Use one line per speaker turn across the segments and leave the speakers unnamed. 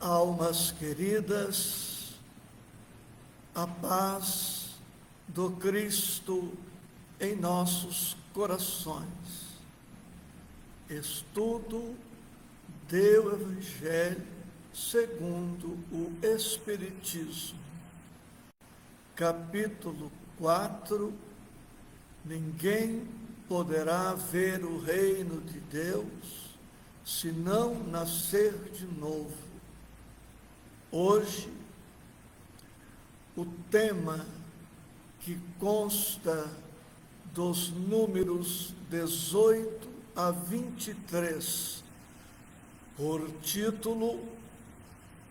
Almas queridas, a paz do Cristo em nossos corações. Estudo do Evangelho segundo o Espiritismo. Capítulo 4. Ninguém poderá ver o reino de Deus se não nascer de novo. Hoje, o tema que consta dos números 18 a 23, por título,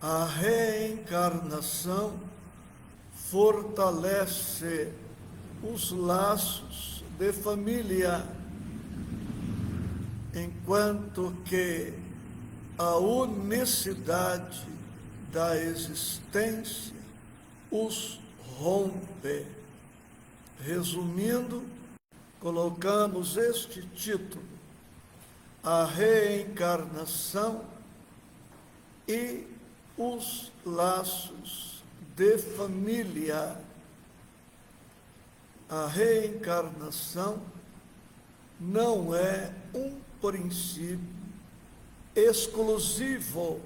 A Reencarnação fortalece os laços de família, enquanto que a unicidade da existência os rompe. Resumindo, colocamos este título: A Reencarnação e os laços de família. A reencarnação não é um princípio exclusivo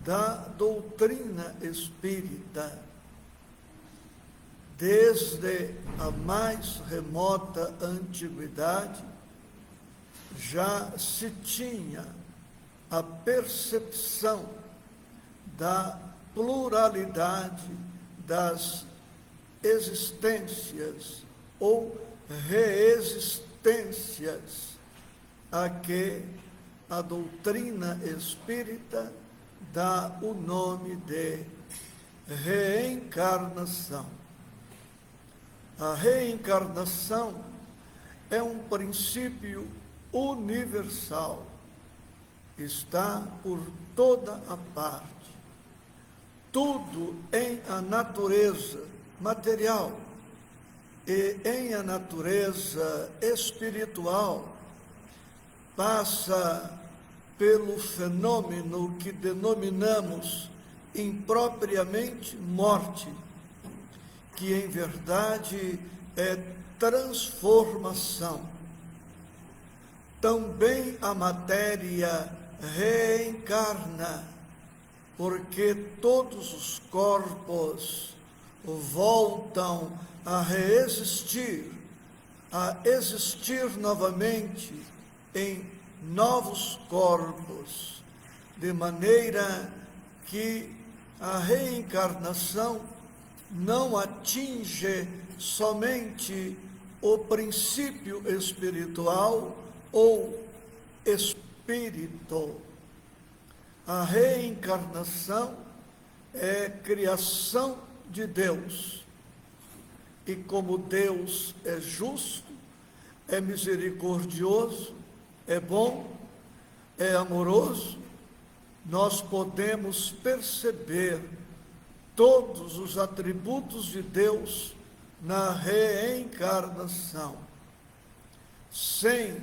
da doutrina espírita. Desde a mais remota antiguidade, já se tinha a percepção da pluralidade das existências ou reexistências a que a doutrina espírita dá o nome de reencarnação. A reencarnação é um princípio universal, está por toda a parte. Tudo em a natureza material e em a natureza espiritual passa pelo fenômeno que denominamos impropriamente morte, que em verdade é transformação. Também a matéria reencarna, porque todos os corpos voltam a reexistir, a existir novamente em novos corpos, de maneira que a reencarnação não atinge somente o princípio espiritual ou espírito. A reencarnação é criação de Deus. E como Deus é justo, é misericordioso, é bom, é amoroso, nós podemos perceber todos os atributos de Deus na reencarnação. Sem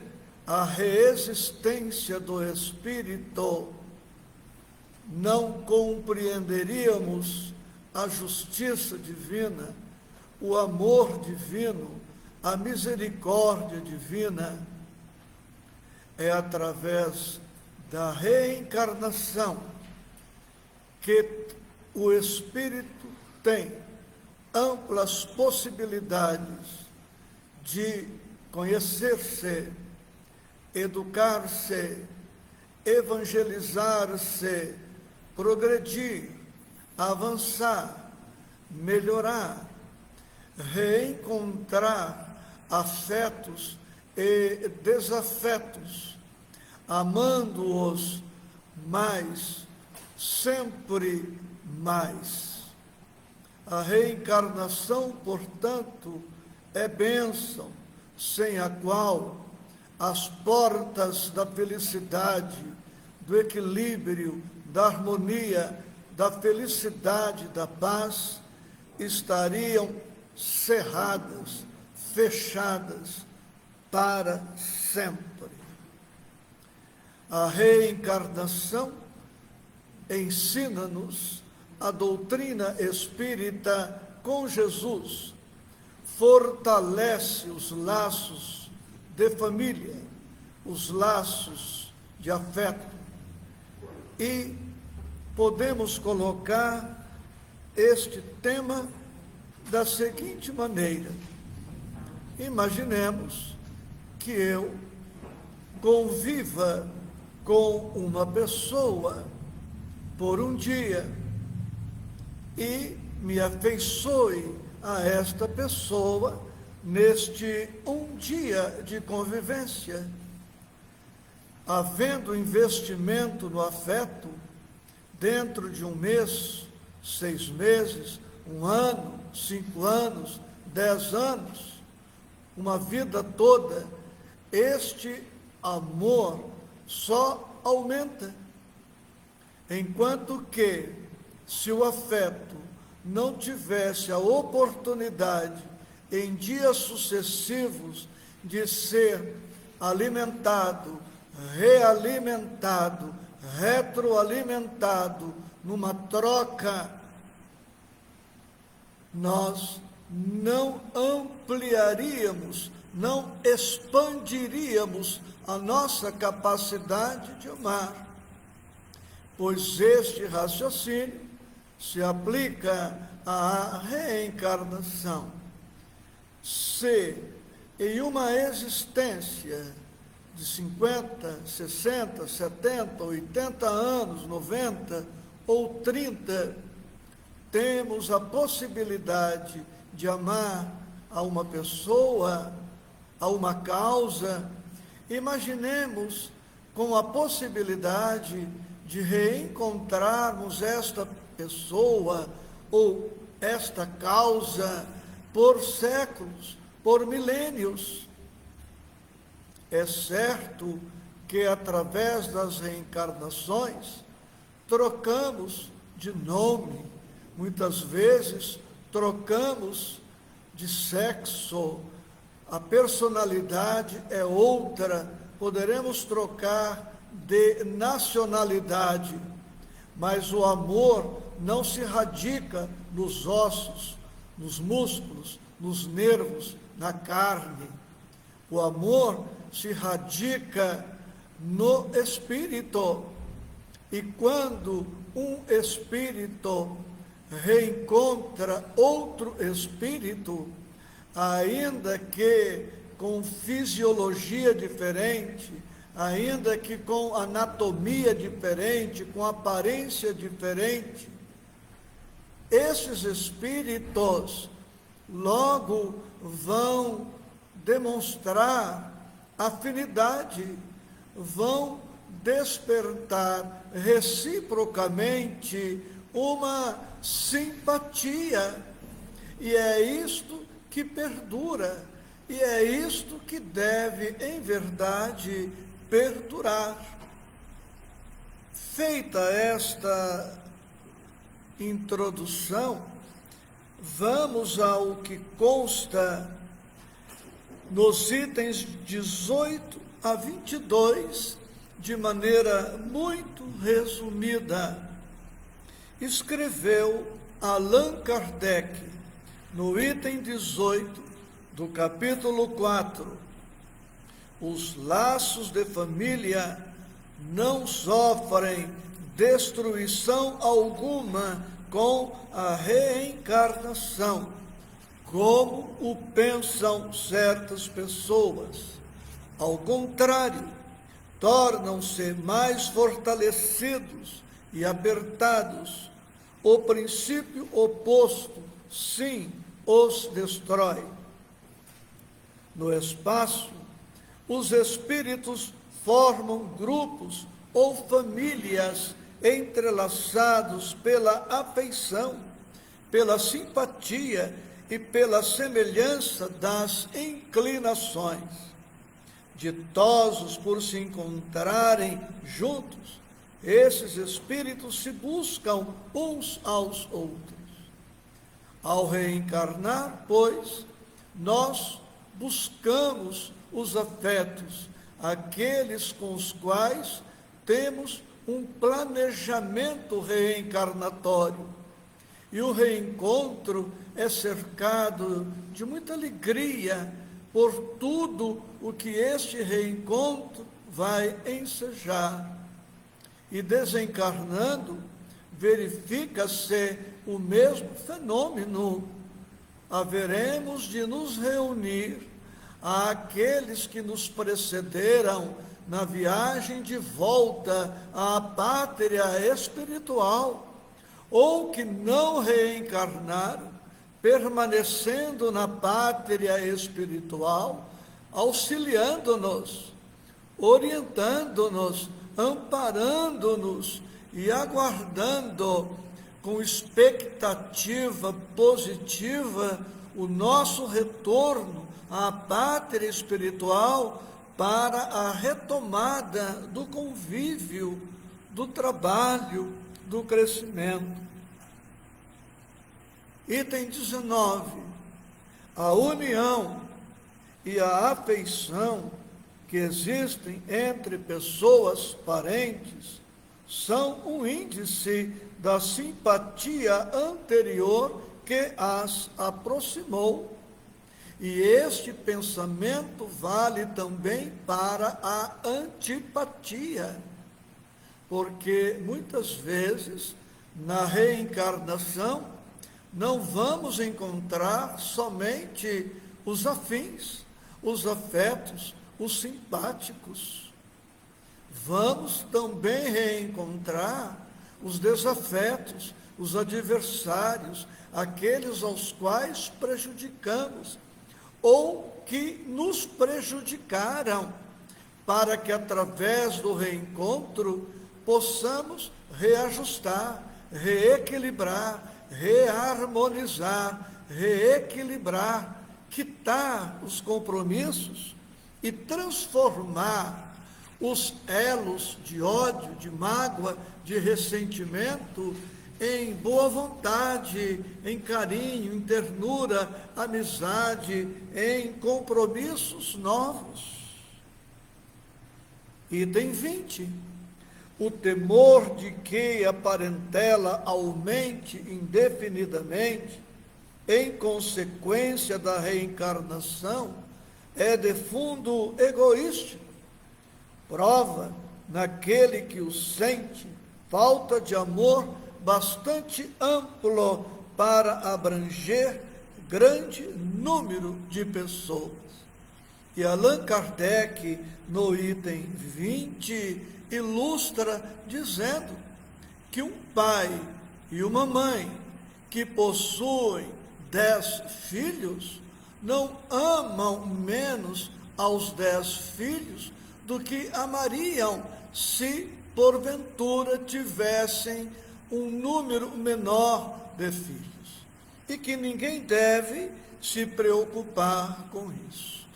a reexistência do Espírito, não compreenderíamos a justiça divina, o amor divino, a misericórdia divina. É através da reencarnação que o Espírito tem amplas possibilidades de conhecer-se, educar-se, evangelizar-se, progredir, avançar, melhorar, reencontrar afetos e desafetos, amando-os mais, sempre mais. A reencarnação, portanto, é bênção, sem a qual as portas da felicidade, do equilíbrio, da harmonia, da felicidade, da paz, estariam cerradas, fechadas para sempre. A reencarnação ensina-nos a doutrina espírita com Jesus, fortalece os laços de família, os laços de afeto. E podemos colocar este tema da seguinte maneira: imaginemos que eu conviva com uma pessoa por um dia e me afeiçoe a esta pessoa neste um dia de convivência. Havendo investimento no afeto, dentro de um mês, 6 meses, 1 ano, 5 anos, 10 anos, uma vida toda, este amor só aumenta. Enquanto que, se o afeto não tivesse a oportunidade, em dias sucessivos, de ser alimentado, realimentado, retroalimentado, numa troca, nós não ampliaríamos, não expandiríamos a nossa capacidade de amar, pois este raciocínio se aplica à reencarnação. Se em uma existência de 50, 60, 70, 80 anos, 90 ou 30, temos a possibilidade de amar a uma pessoa, a uma causa, imaginemos com a possibilidade de reencontrarmos esta pessoa ou esta causa por séculos, por milênios. É certo que através das reencarnações trocamos de nome, muitas vezes trocamos de sexo, a personalidade é outra, poderemos trocar de nacionalidade, mas o amor não se radica nos ossos, nos músculos, nos nervos, na carne. O amor se radica no espírito. E quando um espírito reencontra outro espírito, ainda que com fisiologia diferente, ainda que com anatomia diferente, com aparência diferente, esses espíritos logo vão demonstrar afinidade, vão despertar reciprocamente uma simpatia, e é isto que perdura, e é isto que deve, em verdade, perdurar. Feita esta introdução, vamos ao que consta nos itens 18 a 22, de maneira muito resumida. Escreveu Allan Kardec, no item 18 do capítulo 4, os laços de família não sofrem destruição alguma com a reencarnação, como o pensam certas pessoas. Ao contrário, tornam-se mais fortalecidos e apertados. O princípio oposto, sim, os destrói. No espaço, os espíritos formam grupos ou famílias entrelaçados pela afeição, pela simpatia e pela semelhança das inclinações. Ditosos por se encontrarem juntos, esses espíritos se buscam uns aos outros. Ao reencarnar, pois, nós buscamos os afetos, aqueles com os quais temos um planejamento reencarnatório. E o reencontro é cercado de muita alegria por tudo o que este reencontro vai ensejar. E desencarnando, verifica-se o mesmo fenômeno. Haveremos de nos reunir àqueles que nos precederam na viagem de volta à pátria espiritual, ou que não reencarnaram, permanecendo na pátria espiritual, auxiliando-nos, orientando-nos, amparando-nos e aguardando com expectativa positiva o nosso retorno à pátria espiritual para a retomada do convívio, do trabalho, do crescimento. Item 19. A união e a afeição que existem entre pessoas parentes são um índice da simpatia anterior que as aproximou. E este pensamento vale também para a antipatia, porque muitas vezes na reencarnação não vamos encontrar somente os afins, os afetos, os simpáticos. Vamos também reencontrar os desafetos, os adversários, aqueles aos quais prejudicamos ou que nos prejudicaram, para que através do reencontro possamos reajustar, reequilibrar, reharmonizar, reequilibrar, quitar os compromissos e transformar os elos de ódio, de mágoa, de ressentimento em boa vontade, em carinho, em ternura, amizade, em compromissos novos. Item 20. O temor de que a parentela aumente indefinidamente, em consequência da reencarnação, é de fundo egoístico. Prova, naquele que o sente, falta de amor bastante amplo para abranger grande número de pessoas. E Allan Kardec, no item 20, ilustra dizendo que um pai e uma mãe que possuem 10 filhos não amam menos aos 10 filhos do que amariam se porventura tivessem um número menor de filhos, e que ninguém deve se preocupar com isso.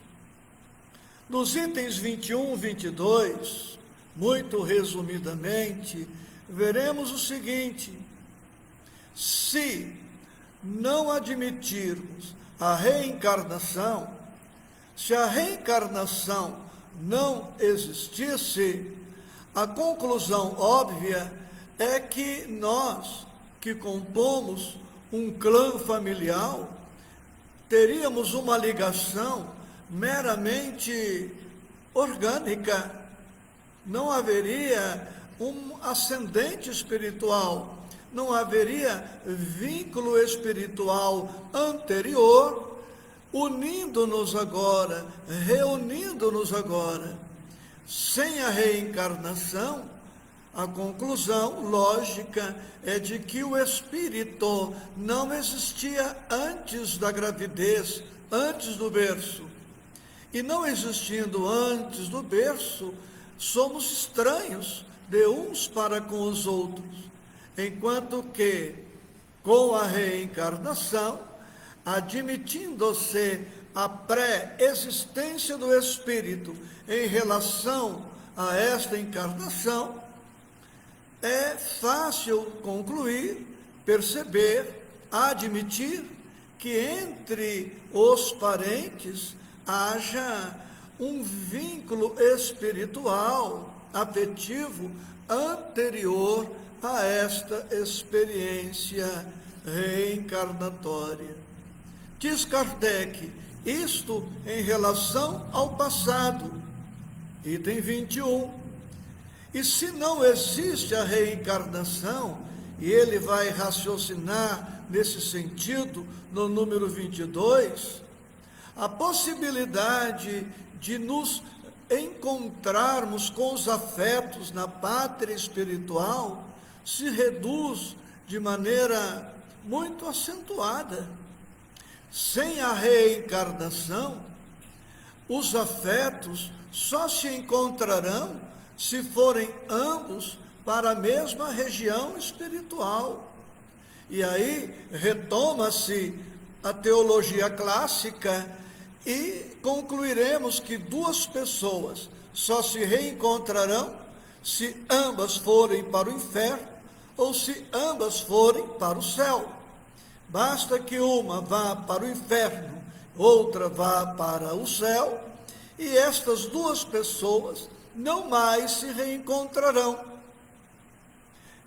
Nos itens 21 e 22, muito resumidamente, veremos o seguinte: se não admitirmos a reencarnação, se a reencarnação não existisse, a conclusão óbvia é que nós, que compomos um clã familiar, teríamos uma ligação meramente orgânica. Não haveria um ascendente espiritual, não haveria vínculo espiritual anterior, unindo-nos agora, reunindo-nos agora. Sem a reencarnação, a conclusão lógica é de que o espírito não existia antes da gravidez, antes do berço. E não existindo antes do berço, somos estranhos de uns para com os outros, enquanto que, com a reencarnação, admitindo-se a pré-existência do espírito em relação a esta encarnação, é fácil concluir, perceber, admitir que entre os parentes haja um vínculo espiritual afetivo anterior a esta experiência reencarnatória. Diz Kardec, isto em relação ao passado, item 21. E se não existe a reencarnação, e ele vai raciocinar nesse sentido no número 22, a possibilidade de nos encontrarmos com os afetos na pátria espiritual se reduz de maneira muito acentuada. Sem a reencarnação, os afetos só se encontrarão se forem ambos para a mesma região espiritual. E aí retoma-se a teologia clássica e concluiremos que duas pessoas só se reencontrarão se ambas forem para o inferno ou se ambas forem para o céu. Basta que uma vá para o inferno, outra vá para o céu, e estas duas pessoas não mais se reencontrarão.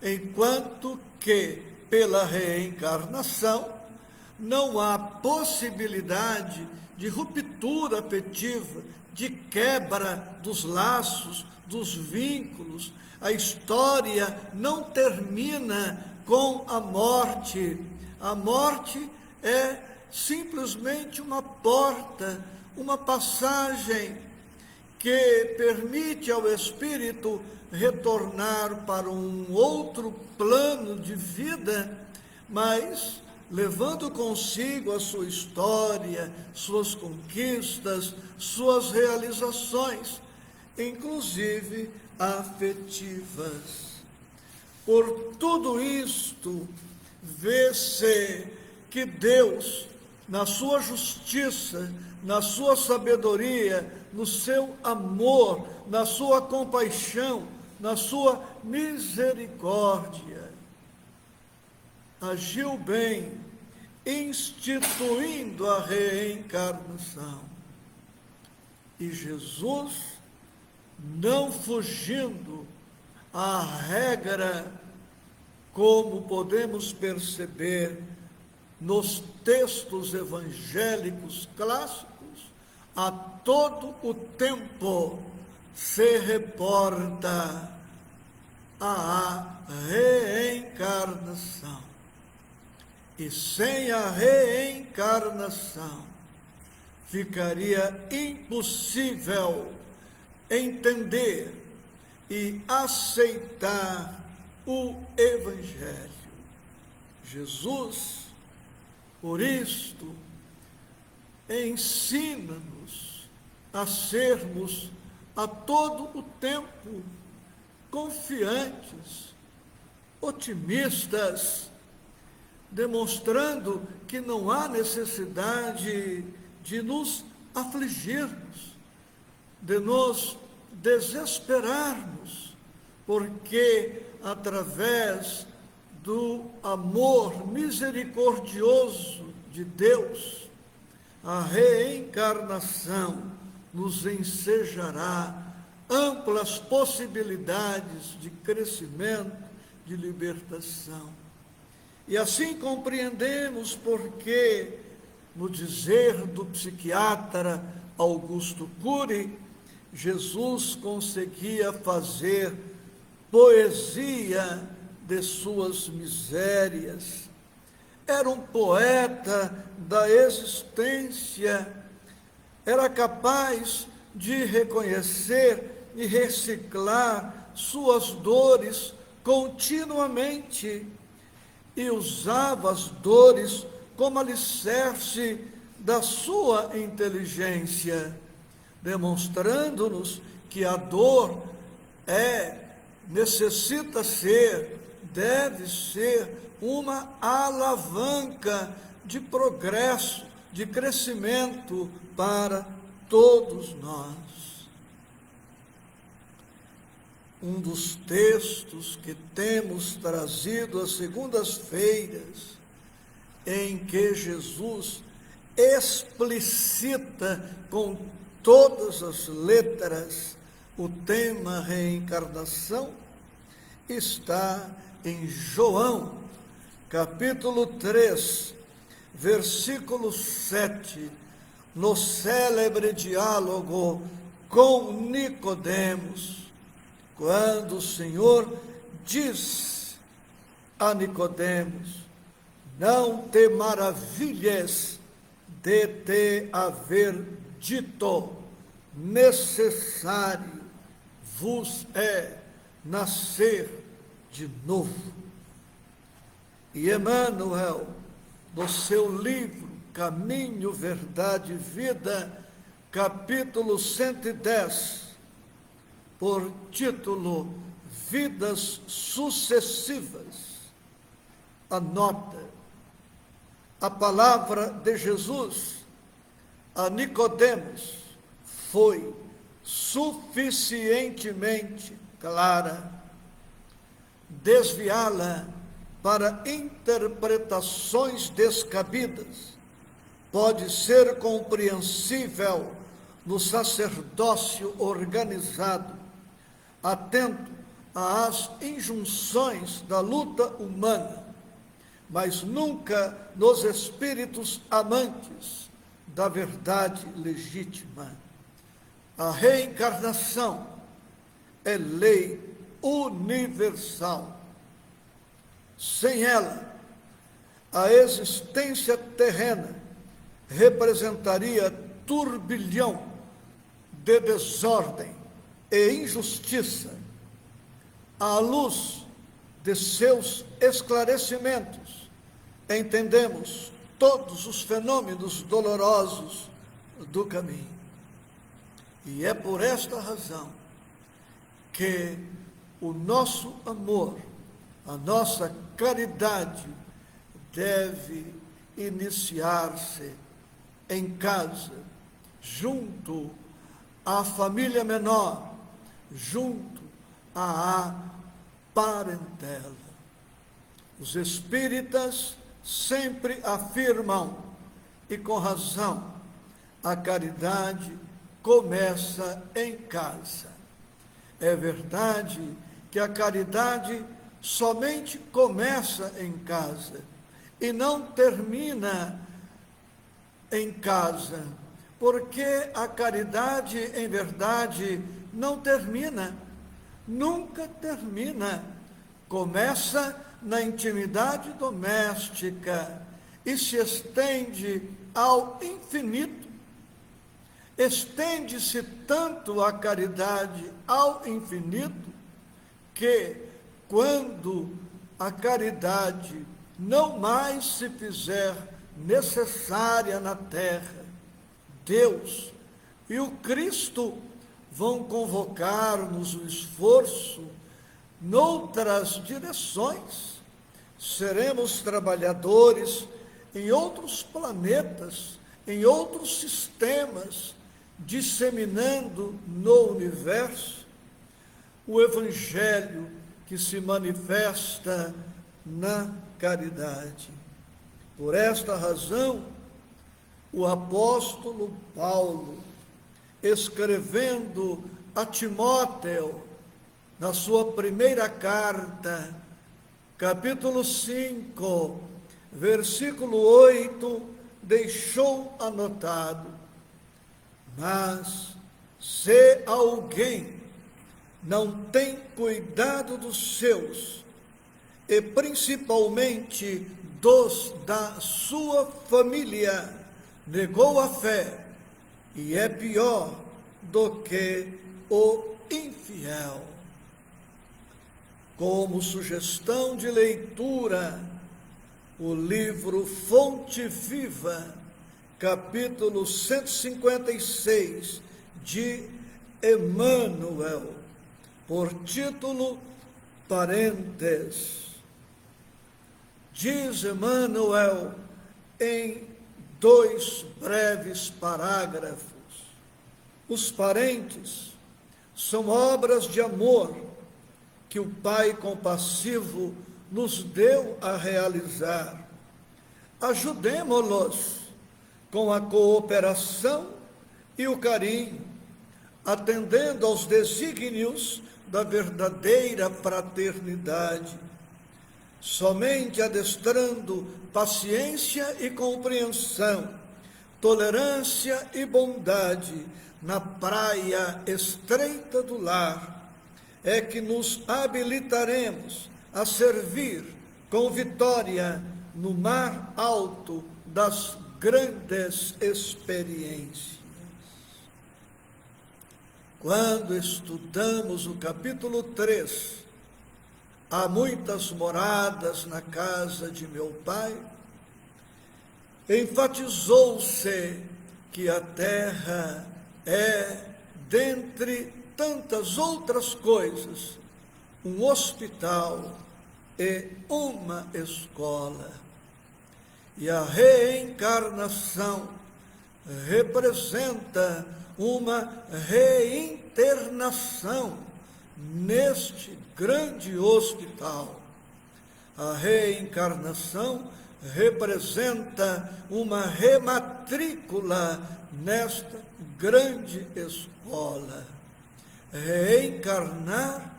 Enquanto que, pela reencarnação, não há possibilidade de ruptura afetiva, de quebra dos laços, dos vínculos. A história não termina com a morte. A morte é simplesmente uma porta, uma passagem que permite ao espírito retornar para um outro plano de vida, mas levando consigo a sua história, suas conquistas, suas realizações, inclusive afetivas. Por tudo isto, vê-se que Deus, na sua justiça, na sua sabedoria, no seu amor, na sua compaixão, na sua misericórdia, agiu bem, instituindo a reencarnação. E Jesus, não fugindo à regra, como podemos perceber nos textos evangélicos clássicos, a todo o tempo se reporta à reencarnação. E sem a reencarnação, ficaria impossível entender e aceitar o Evangelho. Jesus, por isto, ensina-nos a sermos a todo o tempo confiantes, otimistas, demonstrando que não há necessidade de nos afligirmos, de nos desesperarmos, porque através do amor misericordioso de Deus, a reencarnação nos ensejará amplas possibilidades de crescimento, de libertação. E assim compreendemos porque, no dizer do psiquiatra Augusto Cury, Jesus conseguia fazer poesia de suas misérias. Era um poeta da existência, era capaz de reconhecer e reciclar suas dores continuamente e usava as dores como alicerce da sua inteligência, demonstrando-nos que a dor necessita ser, deve ser uma alavanca de progresso, de crescimento para todos nós. Um dos textos que temos trazido às segundas-feiras, em que Jesus explicita com todas as letras o tema reencarnação está em João, capítulo 3, versículo 7, no célebre diálogo com Nicodemos, quando o Senhor diz a Nicodemos: não te maravilhes de te haver dito, necessário vos é nascer de novo. E Emmanuel, no seu livro Caminho, Verdade e Vida, capítulo 110, por título Vidas Sucessivas, anota: a palavra de Jesus a Nicodemos foi suficientemente clara. Desviá-la para interpretações descabidas pode ser compreensível no sacerdócio organizado, atento às injunções da luta humana, mas nunca nos espíritos amantes da verdade legítima. A reencarnação é lei universal. Sem ela, a existência terrena representaria turbilhão de desordem e injustiça. À luz de seus esclarecimentos, entendemos todos os fenômenos dolorosos do caminho. E é por esta razão que o nosso amor, a nossa caridade deve iniciar-se em casa, junto à família menor, junto à parentela. Os espíritas sempre afirmam, e com razão, a caridade começa em casa. É verdade que a caridade somente começa em casa e não termina em casa, porque a caridade, em verdade, não termina, nunca termina. Começa na intimidade doméstica e se estende ao infinito. Estende-se tanto a caridade ao infinito que, quando a caridade não mais se fizer necessária na terra, Deus e o Cristo vão convocar-nos o esforço noutras direções. Seremos trabalhadores em outros planetas, em outros sistemas, disseminando no universo o Evangelho que se manifesta na caridade. Por esta razão, o apóstolo Paulo, escrevendo a Timóteo, na sua primeira carta, capítulo 5, versículo 8, deixou anotado: mas se alguém não tem cuidado dos seus, e principalmente dos da sua família, negou a fé e é pior do que o infiel. Como sugestão de leitura, o livro Fonte Viva, capítulo 156, de Emmanuel, por título Parentes. Diz Emmanuel em 2 breves parágrafos: os parentes são obras de amor que o Pai compassivo nos deu a realizar. Ajudemo-los com a cooperação e o carinho, atendendo aos desígnios da verdadeira fraternidade. Somente adestrando paciência e compreensão, tolerância e bondade na praia estreita do lar, é que nos habilitaremos a servir com vitória no mar alto das grandes experiências. Quando estudamos o capítulo 3, há muitas moradas na casa de meu pai, enfatizou-se que a terra é, dentre tantas outras coisas, um hospital e uma escola. E a reencarnação representa uma reinternação neste grande hospital. A reencarnação representa uma rematrícula nesta grande escola. Reencarnar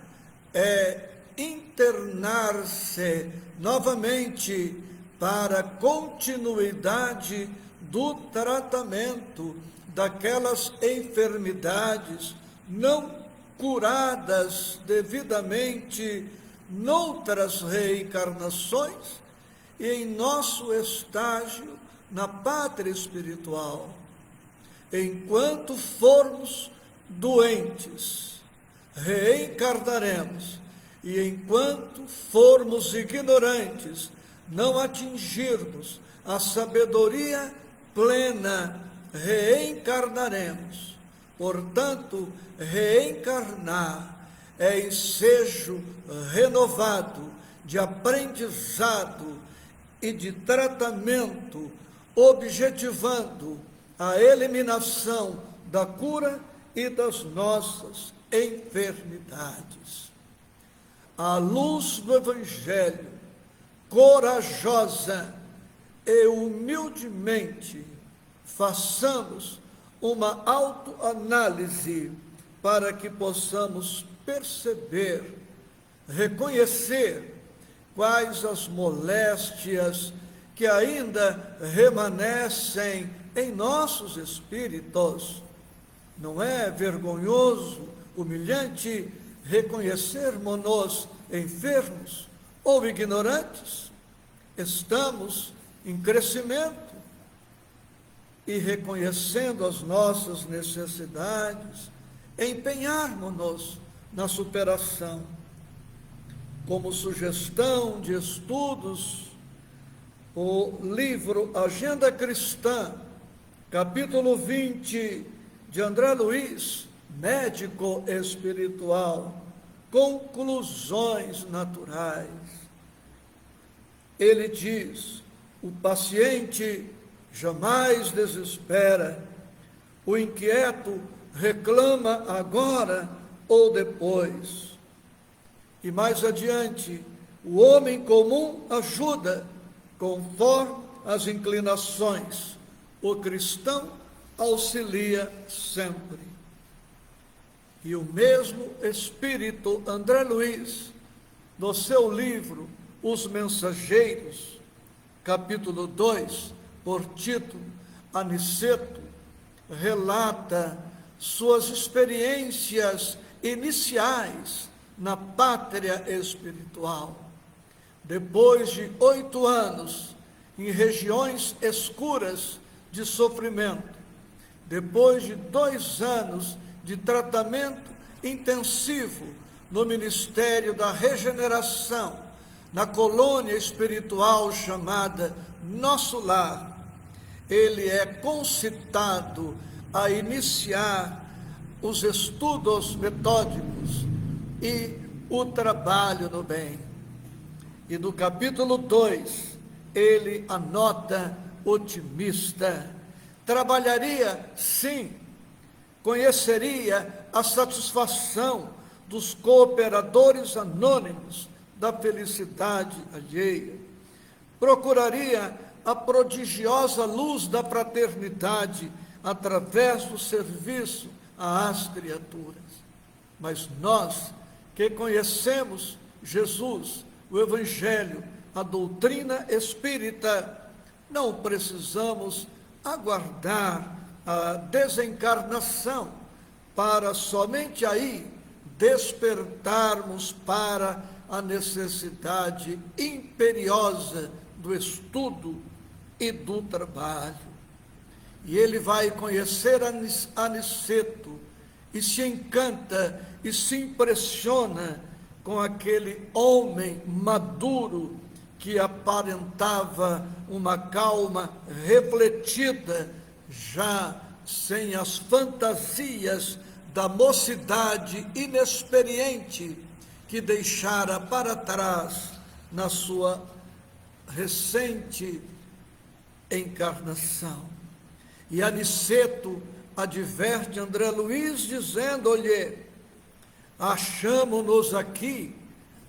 é internar-se novamente para a continuidade do tratamento daquelas enfermidades não curadas devidamente noutras reencarnações e em nosso estágio na pátria espiritual. Enquanto formos doentes, reencarnaremos, e enquanto formos ignorantes, não atingirmos a sabedoria plena, reencarnaremos. Portanto, reencarnar é ensejo renovado de aprendizado e de tratamento, objetivando a eliminação da cura e das nossas enfermidades. À luz do Evangelho, corajosa e humildemente, façamos uma autoanálise para que possamos perceber, reconhecer quais as moléstias que ainda remanescem em nossos espíritos. Não é vergonhoso, humilhante reconhecermos-nos enfermos ou ignorantes? Estamos em crescimento e, reconhecendo as nossas necessidades, empenharmos-nos na superação. Como sugestão de estudos, o livro Agenda Cristã, capítulo 20, de André Luiz, médico espiritual, Conclusões Naturais. Ele diz: o paciente jamais desespera, o inquieto reclama agora ou depois. E mais adiante, o homem comum ajuda conforme as inclinações, o cristão auxilia sempre. E o mesmo espírito André Luiz, no seu livro Os Mensageiros, capítulo 2, por título Aniceto, relata suas experiências iniciais na pátria espiritual. Depois de 8 anos em regiões escuras de sofrimento, depois de 2 anos de tratamento intensivo no Ministério da Regeneração, na colônia espiritual chamada Nosso Lar, ele é concitado a iniciar os estudos metódicos e o trabalho no bem. E no capítulo 2, ele anota otimista: trabalharia, sim, conheceria a satisfação dos cooperadores anônimos da felicidade alheia, procuraria a prodigiosa luz da fraternidade através do serviço às criaturas. Mas nós que conhecemos Jesus, o Evangelho, a doutrina espírita, não precisamos aguardar a desencarnação para somente aí despertarmos para a necessidade imperiosa do estudo e do trabalho. E ele vai conhecer Aniceto e se encanta e se impressiona com aquele homem maduro que aparentava uma calma refletida, já sem as fantasias da mocidade inexperiente que deixara para trás na sua recente encarnação. E Aniceto adverte André Luiz dizendo-lhe: achamo-nos aqui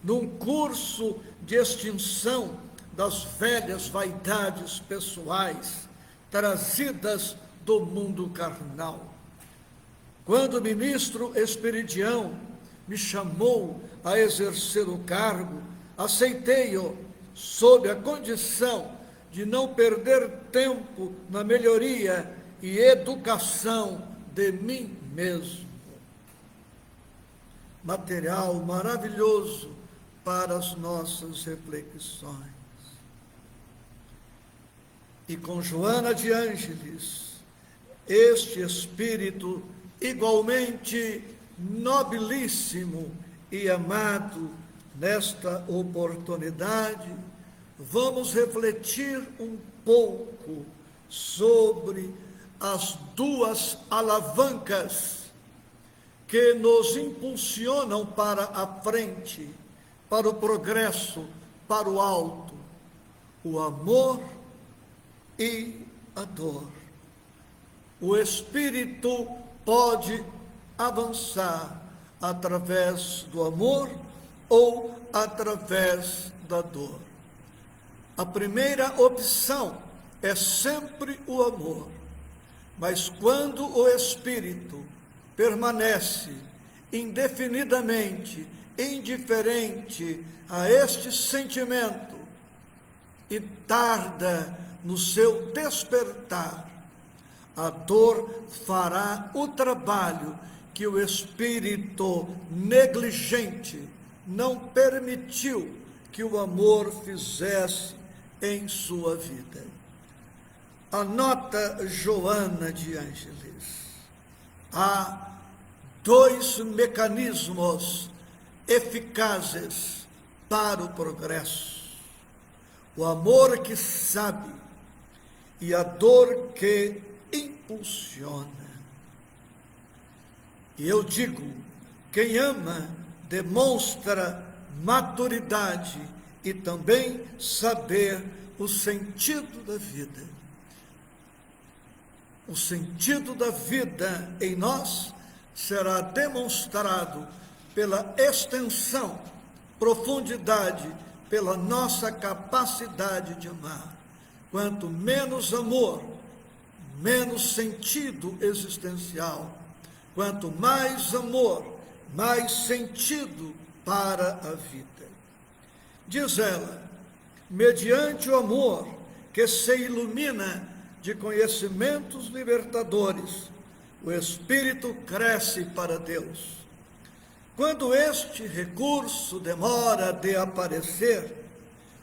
num curso de extinção das velhas vaidades pessoais trazidas do mundo carnal. Quando o ministro Esperidião me chamou a exercer o cargo, aceitei-o sob a condição de não perder tempo na melhoria e educação de mim mesmo. Material maravilhoso para as nossas reflexões. E com Joana de Ângeles, este espírito igualmente nobilíssimo e amado, nesta oportunidade, vamos refletir um pouco sobre as duas alavancas que nos impulsionam para a frente, para o progresso, para o alto: o amor e a dor. O espírito pode avançar através do amor ou através da dor. A primeira opção é sempre o amor, mas quando o espírito permanece indefinidamente indiferente a este sentimento e tarda no seu despertar, a dor fará o trabalho que o espírito negligente não permitiu que o amor fizesse em sua vida. Anota Joana de Ângeles: há dois mecanismos eficazes para o progresso: o amor que sabe e a dor que impulsiona. E eu digo, quem ama demonstra maturidade e também saber o sentido da vida. O sentido da vida em nós será demonstrado pela extensão, profundidade, pela nossa capacidade de amar. Quanto menos amor, menos sentido existencial. Quanto mais amor, mais sentido para a vida. Diz ela: mediante o amor que se ilumina de conhecimentos libertadores, o espírito cresce para Deus. Quando este recurso demora de aparecer,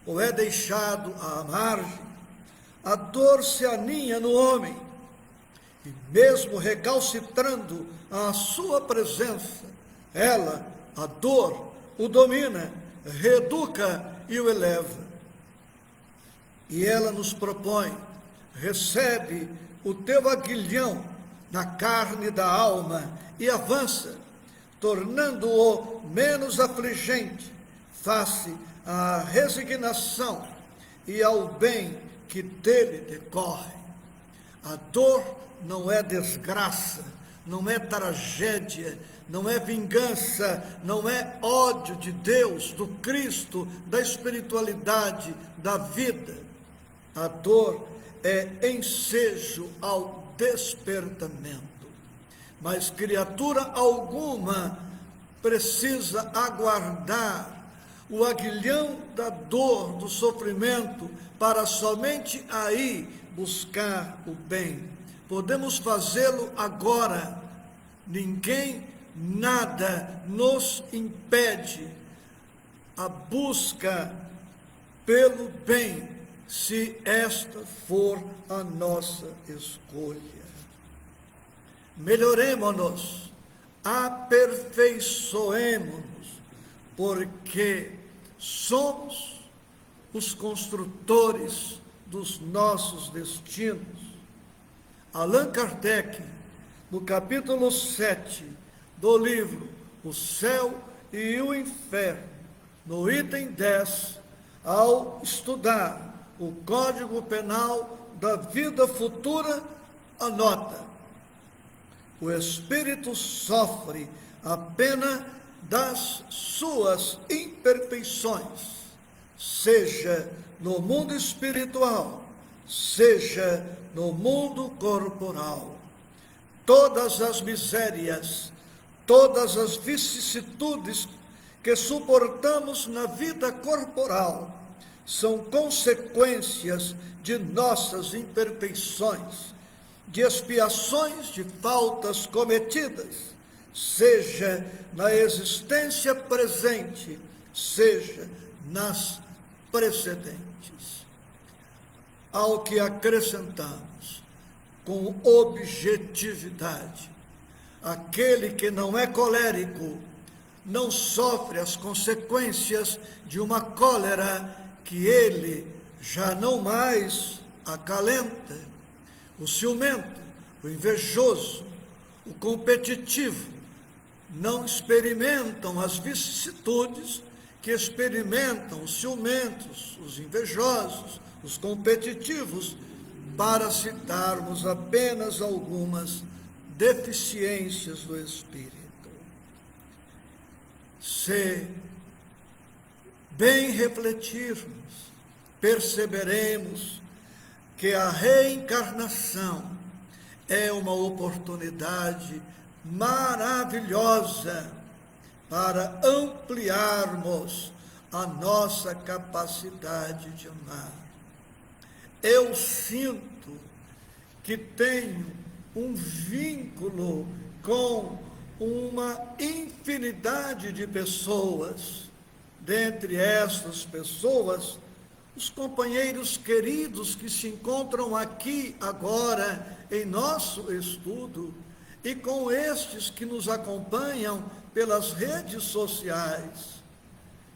ou é deixado à margem, a dor se aninha no homem, e mesmo recalcitrando à sua presença, ela, a dor, o domina, reeduca e o eleva. E ela nos propõe: recebe o teu aguilhão na carne da alma e avança, tornando-o menos afligente, face à resignação e ao bem que dele decorre. A dor não é desgraça, não é tragédia, não é vingança, não é ódio de Deus, do Cristo, da espiritualidade, da vida. A dor é ensejo ao despertamento. mas criatura alguma precisa aguardar o aguilhão da dor, do sofrimento, para somente aí buscar o bem. Podemos fazê-lo agora. Ninguém, nada nos impede a busca pelo bem, se esta for a nossa escolha. Melhoremo-nos, aperfeiçoemo-nos, porque somos os construtores dos nossos destinos. Allan Kardec, no capítulo 7 do livro O Céu e o Inferno, no item 10, ao estudar o Código Penal da vida futura, anota: o espírito sofre a pena das suas imperfeições, seja no mundo espiritual, seja no mundo corporal. Todas as misérias, todas as vicissitudes que suportamos na vida corporal são consequências de nossas imperfeições, de expiações de faltas cometidas, seja na existência presente, seja nas precedentes. Ao que acrescentamos, com objetividade, aquele que não é colérico não sofre as consequências de uma cólera que ele já não mais acalenta. O ciumento, o invejoso, o competitivo não experimentam as vicissitudes que experimentam os ciumentos, os invejosos, os competitivos, para citarmos apenas algumas deficiências do espírito. Se bem refletirmos, perceberemos que a reencarnação é uma oportunidade maravilhosa para ampliarmos a nossa capacidade de amar. Eu sinto que tenho um vínculo com uma infinidade de pessoas. Dentre estas pessoas, os companheiros queridos que se encontram aqui agora em nosso estudo, e com estes que nos acompanham pelas redes sociais.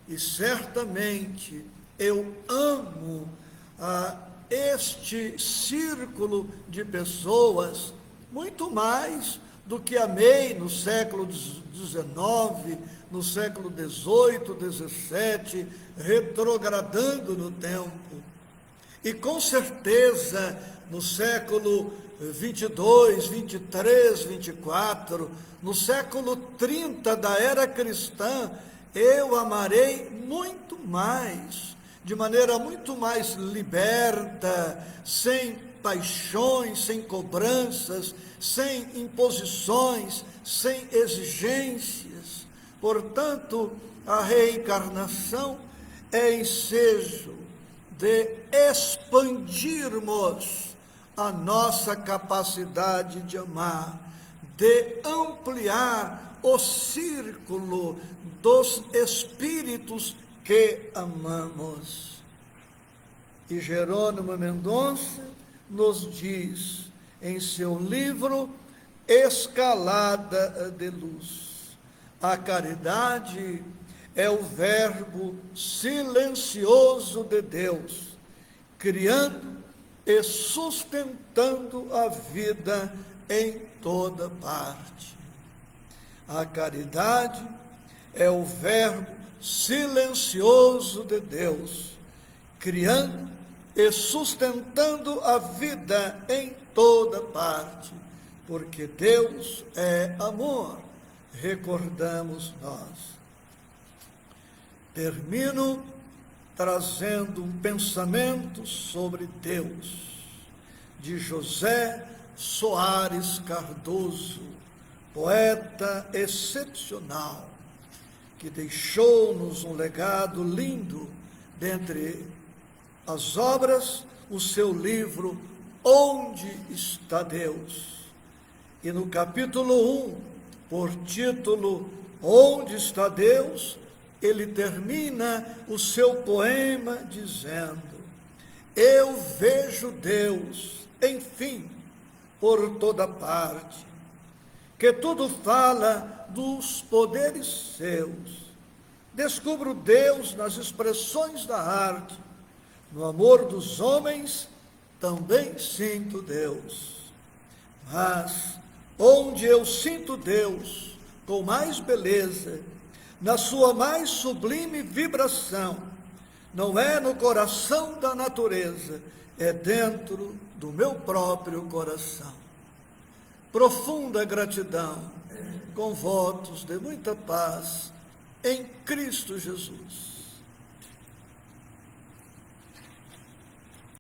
E certamente eu amo este círculo de pessoas muito mais do que amei no século XIX, no século XVIII, XVII, retrogradando no tempo. E com certeza no século 22, 23, 24, no século 30 da era cristã, eu amarei muito mais, de maneira muito mais liberta, sem paixões, sem cobranças, sem imposições, sem exigências. Portanto, a reencarnação é ensejo de expandirmos a nossa capacidade de amar, de ampliar o círculo dos espíritos que amamos. E Jerônimo Mendonça nos diz em seu livro Escalada de Luz: a caridade é o verbo silencioso de Deus, criando e sustentando a vida em toda parte. A caridade é o verbo silencioso de Deus, criando e sustentando a vida em toda parte, porque Deus é amor, recordamos nós. Termino trazendo um pensamento sobre Deus, de José Soares Cardoso, poeta excepcional, que deixou-nos um legado lindo dentre as obras, o seu livro Onde está Deus? E no capítulo 1, por título Onde está Deus?, ele termina o seu poema dizendo: eu vejo Deus, enfim, por toda parte, que tudo fala dos poderes seus. Descubro Deus nas expressões da arte, no amor dos homens também sinto Deus. Mas onde eu sinto Deus com mais beleza, na sua mais sublime vibração, não é no coração da natureza, é dentro do meu próprio coração. Profunda gratidão, com votos de muita paz em Cristo Jesus.